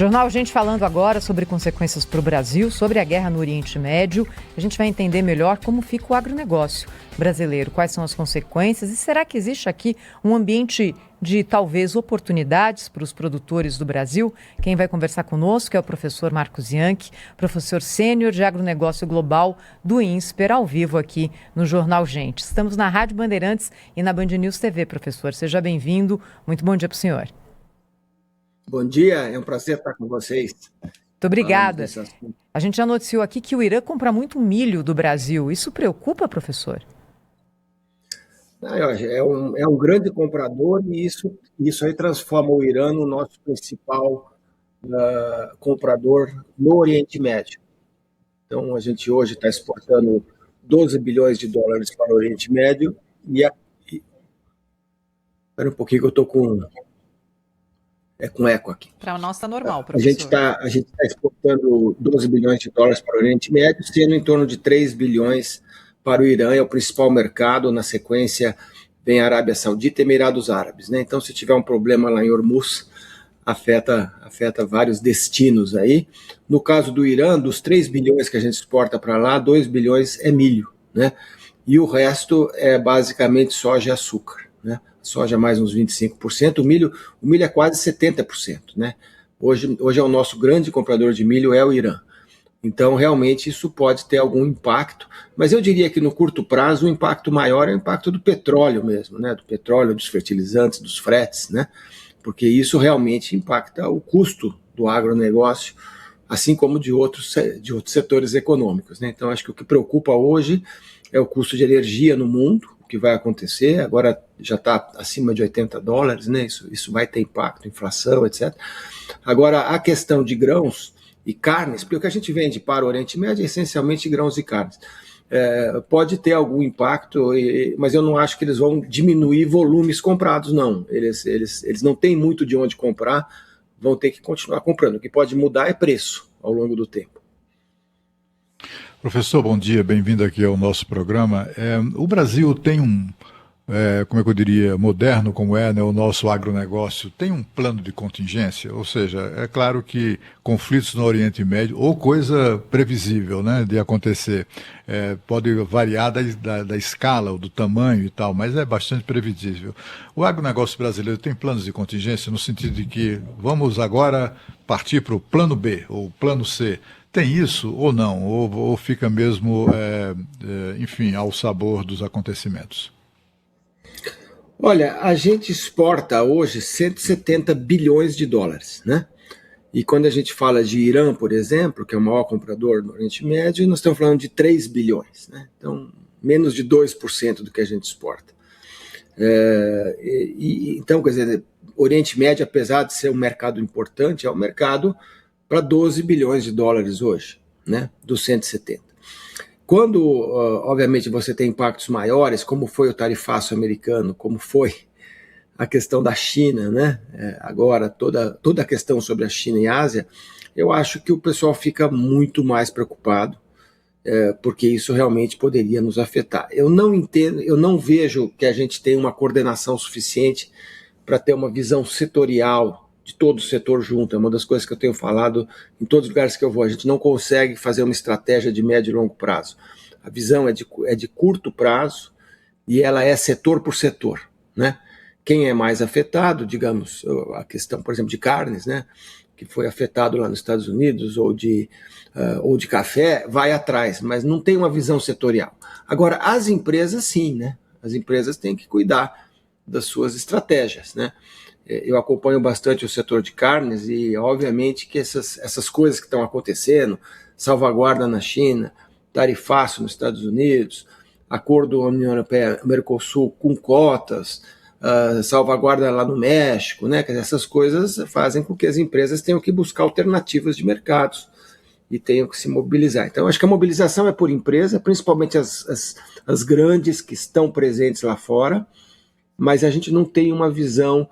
Jornal Gente falando agora sobre consequências para o Brasil, sobre a guerra no Oriente Médio. A gente vai entender melhor como fica o agronegócio brasileiro, quais são as consequências e será que existe aqui um ambiente de talvez oportunidades para os produtores do Brasil? Quem vai conversar conosco é o professor Marcos Yancchi, professor sênior de agronegócio global do INSPER, ao vivo aqui no Jornal Gente. Estamos na Rádio Bandeirantes e na Band News TV, professor. Seja bem-vindo. Muito bom dia para o senhor. Bom dia, é um prazer estar com vocês. Muito obrigada. A gente já noticiou aqui que o Irã compra muito milho do Brasil. Isso preocupa, professor? É um grande comprador e isso aí transforma o Irã no nosso principal comprador no Oriente Médio. Então, a gente hoje está exportando 12 bilhões de dólares para o Oriente Médio Espera um pouquinho que eu estou com eco aqui. Para nós está normal, professor. A gente está exportando 12 bilhões de dólares para o Oriente Médio, sendo em torno de 3 bilhões para o Irã, é o principal mercado. Na sequência, vem a Arábia Saudita e Emirados Árabes, né? Então, se tiver um problema lá em Hormuz, afeta vários destinos aí. No caso do Irã, dos 3 bilhões que a gente exporta para lá, 2 bilhões é milho, né? E o resto é basicamente soja e açúcar, né? Soja mais uns 25%, o milho é quase 70%, né? Hoje é o nosso grande comprador de milho é o Irã. Então, realmente, isso pode ter algum impacto, mas eu diria que no curto prazo o impacto maior é o impacto do petróleo mesmo, né? Do petróleo, dos fertilizantes, dos fretes, né? Porque isso realmente impacta o custo do agronegócio, assim como de outros setores econômicos, né? Então, acho que o que preocupa hoje é o custo de energia no mundo, que vai acontecer, agora já está acima de $80, né? Isso vai ter impacto, inflação, etc. Agora, a questão de grãos e carnes, porque o que a gente vende para o Oriente Médio é essencialmente grãos e carnes. Pode ter algum impacto, mas eu não acho que eles vão diminuir volumes comprados, não. Eles não têm muito de onde comprar, vão ter que continuar comprando. O que pode mudar é preço ao longo do tempo. Professor, bom dia, bem-vindo aqui ao nosso programa. O Brasil tem como é que eu diria, moderno como é, né, o nosso agronegócio, tem um plano de contingência? Ou seja, é claro que conflitos no Oriente Médio, ou coisa previsível, né, de acontecer, pode variar da escala ou do tamanho e tal, mas é bastante previsível. O agronegócio brasileiro tem planos de contingência no sentido de que vamos agora partir para o plano B ou plano C. Tem isso ou não? Ou fica mesmo, enfim, ao sabor dos acontecimentos? Olha, a gente exporta hoje 170 bilhões de dólares, né? E quando a gente fala de Irã, por exemplo, que é o maior comprador no Oriente Médio, nós estamos falando de 3 bilhões, né? Então, menos de 2% do que a gente exporta. Então, quer dizer, Oriente Médio, apesar de ser um mercado importante, é um mercado para 12 bilhões de dólares hoje, né, dos 170. Quando, obviamente, você tem impactos maiores, como foi o tarifaço americano, como foi a questão da China, né, agora toda a questão sobre a China e a Ásia, eu acho que o pessoal fica muito mais preocupado, porque isso realmente poderia nos afetar. Eu não vejo que a gente tenha uma coordenação suficiente para ter uma visão setorial de todo o setor junto. É uma das coisas que eu tenho falado em todos os lugares que eu vou. A gente não consegue fazer uma estratégia de médio e longo prazo. A visão é de curto prazo e ela é setor por setor, né? Quem é mais afetado, digamos, a questão, por exemplo, de carnes, né, que foi afetado lá nos Estados Unidos, ou de café, vai atrás, mas não tem uma visão setorial. Agora, as empresas sim, né? As empresas têm que cuidar das suas estratégias, né? Eu acompanho bastante o setor de carnes e, obviamente, que essas coisas que estão acontecendo, salvaguarda na China, tarifaço nos Estados Unidos, acordo União Europeia-Mercosul com cotas, salvaguarda lá no México, né? Essas coisas fazem com que as empresas tenham que buscar alternativas de mercados e tenham que se mobilizar. Então, acho que a mobilização é por empresa, principalmente as grandes que estão presentes lá fora, mas a gente não tem uma visão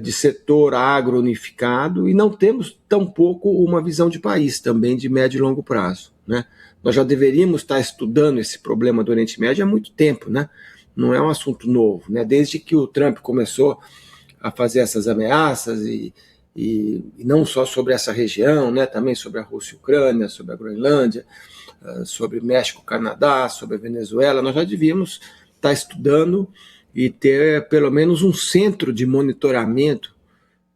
de setor agro unificado e não temos tampouco uma visão de país também de médio e longo prazo, né? Nós já deveríamos estar estudando esse problema do Oriente Médio há muito tempo, né? Não é um assunto novo, né? Desde que o Trump começou a fazer essas ameaças e não só sobre essa região, né, também sobre a Rússia e Ucrânia, sobre a Groenlândia, sobre México, Canadá, sobre a Venezuela, nós já devíamos estar estudando e ter pelo menos um centro de monitoramento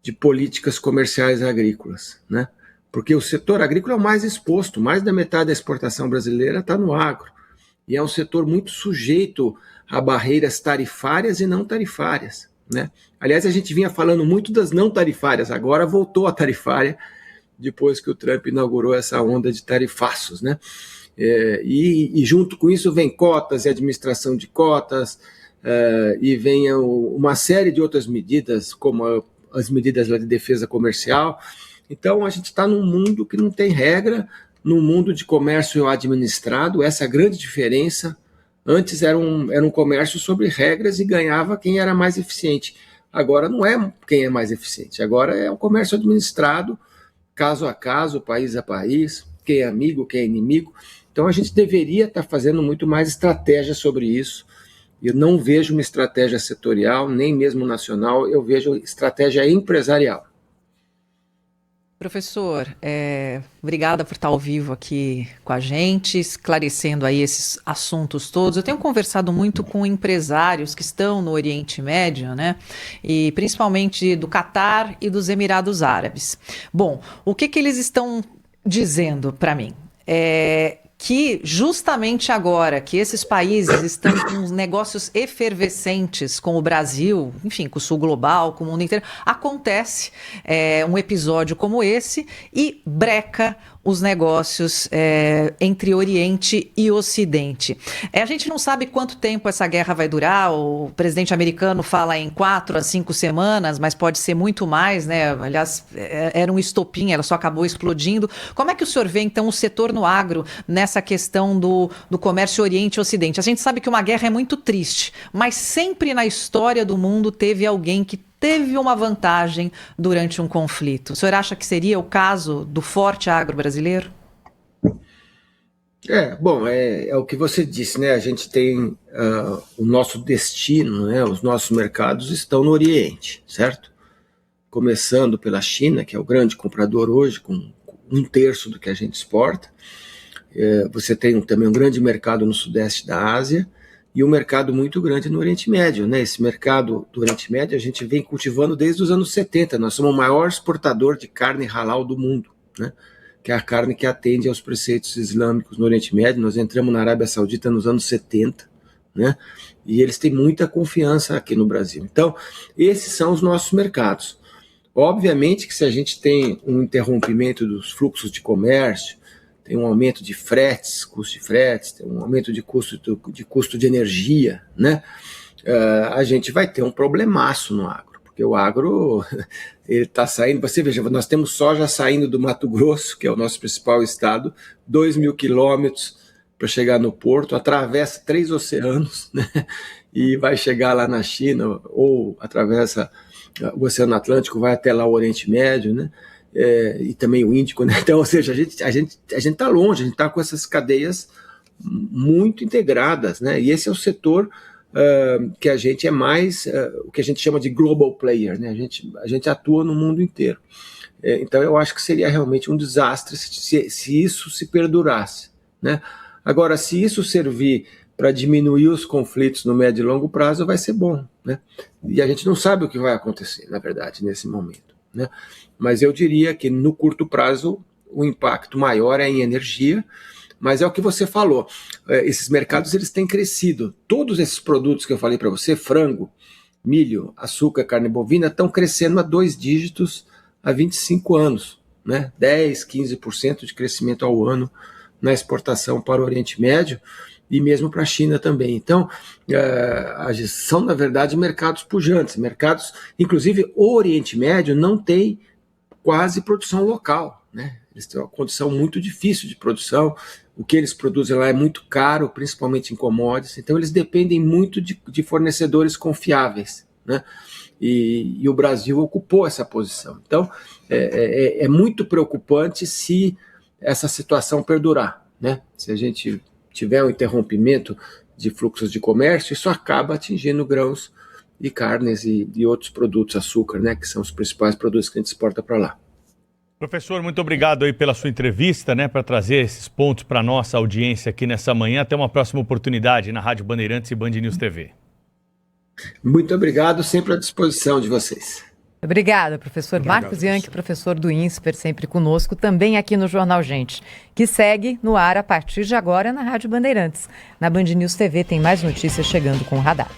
de políticas comerciais agrícolas, né? Porque o setor agrícola é o mais exposto, mais da metade da exportação brasileira está no agro, e é um setor muito sujeito a barreiras tarifárias e não tarifárias, né? Aliás, a gente vinha falando muito das não tarifárias, agora voltou a tarifária, depois que o Trump inaugurou essa onda de tarifaços, né? E junto com isso vem cotas e administração de cotas, e vem uma série de outras medidas, como as medidas de defesa comercial. Então a gente está num mundo que não tem regra, num mundo de comércio administrado, essa é a grande diferença. Antes era um comércio sobre regras e ganhava quem era mais eficiente. Agora não é quem é mais eficiente, agora é um comércio administrado, caso a caso, país a país, quem é amigo, quem é inimigo. Então a gente deveria estar fazendo muito mais estratégia sobre isso. Eu não vejo uma estratégia setorial, nem mesmo nacional, eu vejo estratégia empresarial. Professor, obrigada por estar ao vivo aqui com a gente, esclarecendo aí esses assuntos todos. Eu tenho conversado muito com empresários que estão no Oriente Médio, né? E principalmente do Catar e dos Emirados Árabes. Bom, o que eles estão dizendo para mim? Que justamente agora que esses países estão com negócios efervescentes com o Brasil, enfim, com o Sul Global, com o mundo inteiro, acontece um episódio como esse e breca os negócios entre Oriente e Ocidente. A gente não sabe quanto tempo essa guerra vai durar, o presidente americano fala em 4 a 5 semanas, mas pode ser muito mais, né? Aliás, era um estopim, ela só acabou explodindo. Como é que o senhor vê, então, o setor no agro nessa questão do comércio Oriente e Ocidente? A gente sabe que uma guerra é muito triste, mas sempre na história do mundo teve alguém que teve uma vantagem durante um conflito. O senhor acha que seria o caso do forte agro brasileiro? Bom, é o que você disse, né? A gente tem o nosso destino, né? Os nossos mercados estão no Oriente, certo? Começando pela China, que é o grande comprador hoje, com 1/3 do que a gente exporta. Você tem também um grande mercado no Sudeste da Ásia, e um mercado muito grande no Oriente Médio, né? Esse mercado do Oriente Médio a gente vem cultivando desde os anos 70. Nós somos o maior exportador de carne halal do mundo, né? Que é a carne que atende aos preceitos islâmicos no Oriente Médio. Nós entramos na Arábia Saudita nos anos 70, né? E eles têm muita confiança aqui no Brasil. Então, esses são os nossos mercados. Obviamente que se a gente tem um interrompimento dos fluxos de comércio, tem um aumento de fretes, custo de fretes, tem um aumento de custo de energia, né? A gente vai ter um problemaço no agro, porque o agro ele está saindo. Você veja, nós temos soja saindo do Mato Grosso, que é o nosso principal estado, 2.000 quilômetros para chegar no porto, atravessa 3 oceanos, né? E vai chegar lá na China, ou atravessa o Oceano Atlântico, vai até lá o Oriente Médio, né? E também o Índico, né? Então, ou seja, a gente está longe, a gente está com essas cadeias muito integradas, né? E esse é o setor que a gente é mais, o que a gente chama de global player, né? A gente atua no mundo inteiro. Então, eu acho que seria realmente um desastre se isso se perdurasse, né? Agora, se isso servir para diminuir os conflitos no médio e longo prazo, vai ser bom, né? E a gente não sabe o que vai acontecer, na verdade, nesse momento, né? Mas eu diria que no curto prazo o impacto maior é em energia, mas é o que você falou, esses mercados eles têm crescido, todos esses produtos que eu falei para você, frango, milho, açúcar, carne bovina, estão crescendo a 2 dígitos há 25 anos, né? 10, 15% de crescimento ao ano na exportação para o Oriente Médio e mesmo para a China também. Então, são, na verdade, mercados pujantes, mercados, inclusive o Oriente Médio não tem quase produção local, né? Eles têm uma condição muito difícil de produção, o que eles produzem lá é muito caro, principalmente em commodities, então eles dependem muito de fornecedores confiáveis, né? E o Brasil ocupou essa posição. Então, é muito preocupante se essa situação perdurar, né? Se a gente tiver um interrompimento de fluxos de comércio, isso acaba atingindo grãos e carnes e outros produtos, açúcar, né, que são os principais produtos que a gente exporta para lá. Professor, muito obrigado aí pela sua entrevista, né, para trazer esses pontos para a nossa audiência aqui nessa manhã. Até uma próxima oportunidade na Rádio Bandeirantes e Band News TV. Muito obrigado, sempre à disposição de vocês. Obrigada, professor Marcos Yancki, professor do INSPER, sempre conosco, também aqui no Jornal Gente, que segue no ar a partir de agora na Rádio Bandeirantes. Na Band News TV tem mais notícias chegando com o Radar.